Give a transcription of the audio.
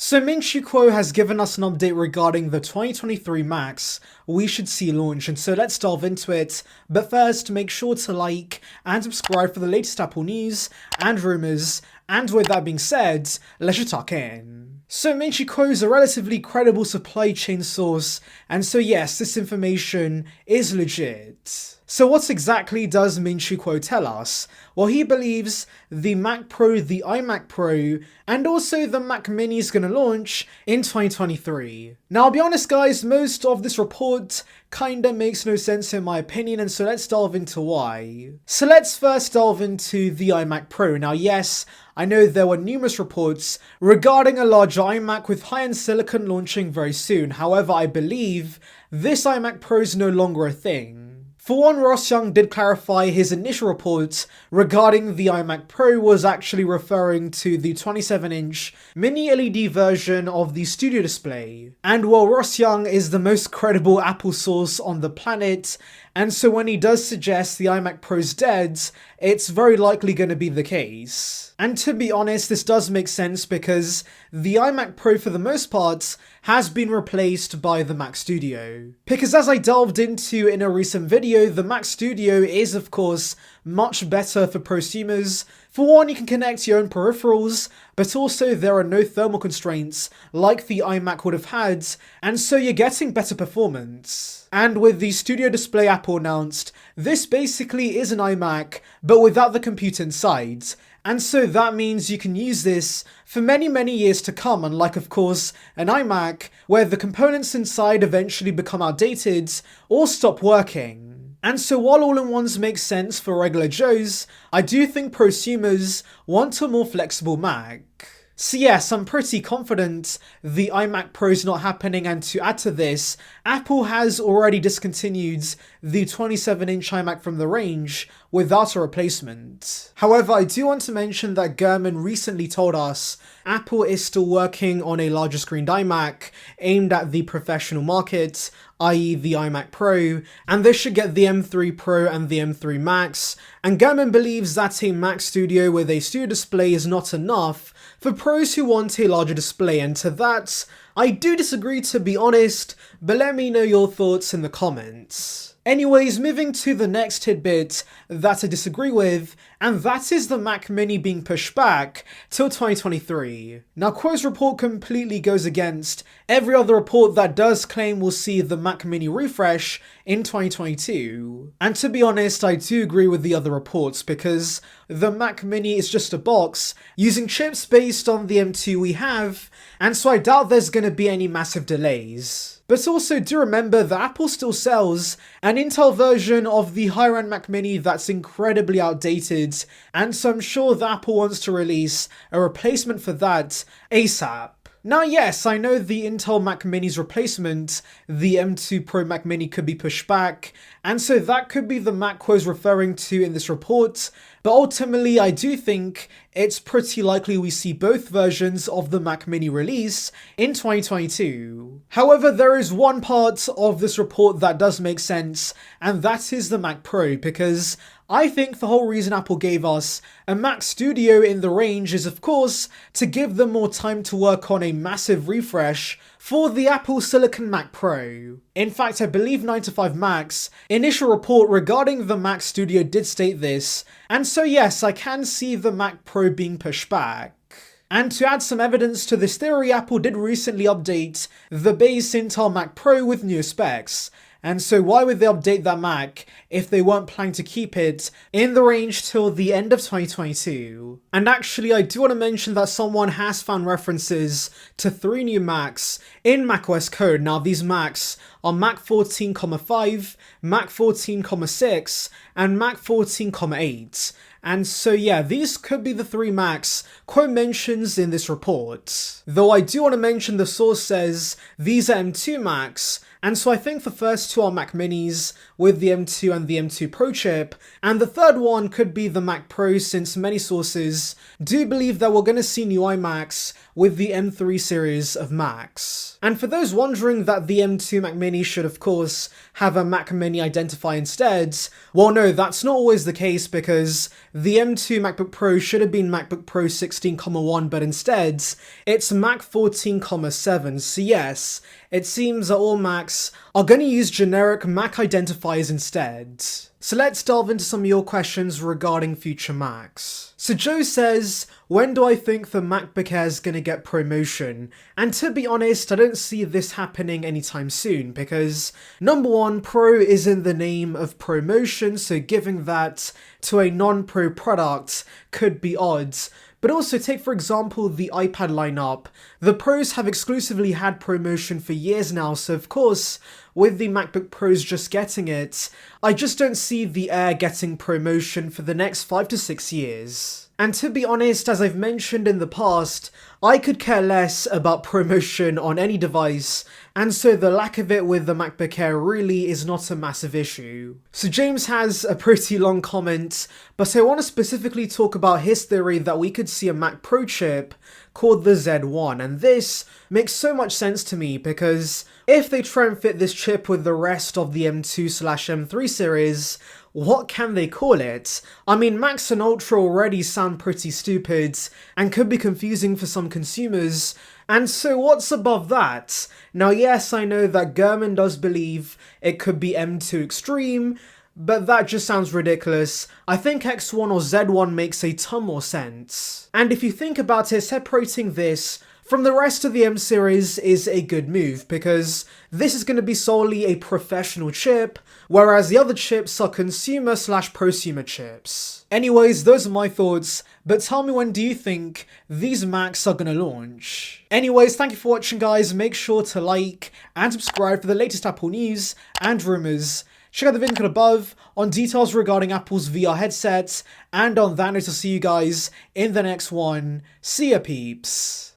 So Min-Chi Kuo has given us an update regarding the 2023 Macs we should see launch, and so let's delve into it. But first, make sure to like and subscribe for the latest Apple news and rumours, and with that being said, let's just tuck in. So Min-Chi Kuo is a relatively credible supply chain source, and so yes, this information is legit. So what exactly does Min-Chi Kuo tell us? Well, he believes the Mac Pro, the iMac Pro, and also the Mac Mini is going to launch in 2023. Now, I'll be honest guys, most of this report kinda makes no sense in my opinion, and so let's delve into why. So let's first delve into the iMac Pro. Now yes, I know there were numerous reports regarding a larger iMac with high-end silicon launching very soon. However, I believe this iMac Pro is no longer a thing. For one, Ross Young did clarify his initial report regarding the iMac Pro was actually referring to the 27-inch mini LED version of the Studio Display. And while Ross Young is the most credible Apple source on the planet, and so when he does suggest the iMac Pro's dead, it's very likely going to be the case. And to be honest, this does make sense because the iMac Pro for the most part has been replaced by the Mac Studio. Because as I delved into in a recent video, the Mac Studio is of course much better for prosumers. For one, you can connect your own peripherals, but also there are no thermal constraints like the iMac would have had, and so you're getting better performance. And with the Studio Display Apple announced, this basically is an iMac, but without the compute inside. And so that means you can use this for many years to come, unlike of course an iMac, where the components inside eventually become outdated or stop working. And so while all-in-ones make sense for regular Joes, I do think prosumers want a more flexible Mac. So yes, I'm pretty confident the iMac Pro is not happening, and to add to this, Apple has already discontinued the 27-inch iMac from the range without a replacement. However, I do want to mention that Gurman recently told us Apple is still working on a larger screened iMac aimed at the professional market, i.e. the iMac Pro, and this should get the M3 Pro and the M3 Max, and Gurman believes that a Mac Studio with a Studio Display is not enough for pros who want a larger display, and to that, I do disagree to be honest, but let me know your thoughts in the comments. Anyways, moving to the next tidbit that I disagree with, and that is the Mac Mini being pushed back till 2023. Now, Kuo's report completely goes against every other report that does claim we'll see the Mac Mini refresh in 2022. And to be honest, I do agree with the other reports because the Mac Mini is just a box using chips based on the M2 we have, and so I doubt there's going to be any massive delays. But also do remember that Apple still sells an Intel version of the higher-end Mac Mini that's incredibly outdated, and so I'm sure that Apple wants to release a replacement for that ASAP. Now yes, I know the Intel Mac Mini's replacement, the M2 Pro Mac Mini, could be pushed back, and so that could be the Mac Kuo's referring to in this report, but ultimately I do think it's pretty likely we see both versions of the Mac Mini release in 2022. However, there is one part of this report that does make sense, and that is the Mac Pro, because I think the whole reason Apple gave us a Mac Studio in the range is of course to give them more time to work on a massive refresh for the Apple Silicon Mac Pro. In fact, I believe 9to5Mac's initial report regarding the Mac Studio did state this, and so yes, I can see the Mac Pro being pushed back. And to add some evidence to this theory, Apple did recently update the base Intel Mac Pro with new specs. And so why would they update that Mac if they weren't planning to keep it in the range till the end of 2022? And actually, I do want to mention that someone has found references to 3 new Macs in macOS code. Now these Macs are Mac 14,5, Mac 14,6, and Mac 14,8. And so yeah, these could be the 3 Macs Kuo mentions in this report. Though I do want to mention the source says these are M2 Macs, And so I think the first two are Mac Minis with the M2 and the M2 Pro chip, and the third one could be the Mac Pro, since many sources do believe that we're going to see new iMacs with the M3 series of Macs. And for those wondering that the M2 Mac Mini should of course have a Mac Mini identifier instead, well no, that's not always the case, because the M2 MacBook Pro should have been MacBook Pro 16,1, but instead it's Mac 14,7. So yes, it seems that all Macs are going to use generic Mac identifiers instead. So let's delve into some of your questions regarding future Macs. So Joe says, when do I think the MacBook Air is going to get promotion? And to be honest, I don't see this happening anytime soon, because number one, Pro is in the name of promotion, so giving that to a non-Pro product could be odd. But also take for example the iPad lineup. The Pros have exclusively had promotion for years now, so of course with the MacBook Pros just getting it, I just don't see the Air getting promotion for the next 5 to 6 years. And to be honest, as I've mentioned in the past, I could care less about promotion on any device, and so the lack of it with the MacBook Air really is not a massive issue. So James has a pretty long comment, but I want to specifically talk about his theory that we could see a Mac Pro chip called the Z1, and this makes so much sense to me, because if they try and fit this chip with the rest of the M2/M3 series, what can they call it? I mean, Max and Ultra already sound pretty stupid and could be confusing for some consumers, and so what's above that? Now yes, I know that Gurman does believe it could be M2 Extreme, but that just sounds ridiculous. I think X1 or Z1 makes a ton more sense. And if you think about it, separating this from the rest of the M series is a good move, because this is going to be solely a professional chip, whereas the other chips are consumer/prosumer chips. Anyways, those are my thoughts, but tell me, when do you think these Macs are going to launch? Anyways, thank you for watching guys, make sure to like and subscribe for the latest Apple news and rumours. Check out the video above on details regarding Apple's VR headsets, and on that note, I'll see you guys in the next one. See ya peeps!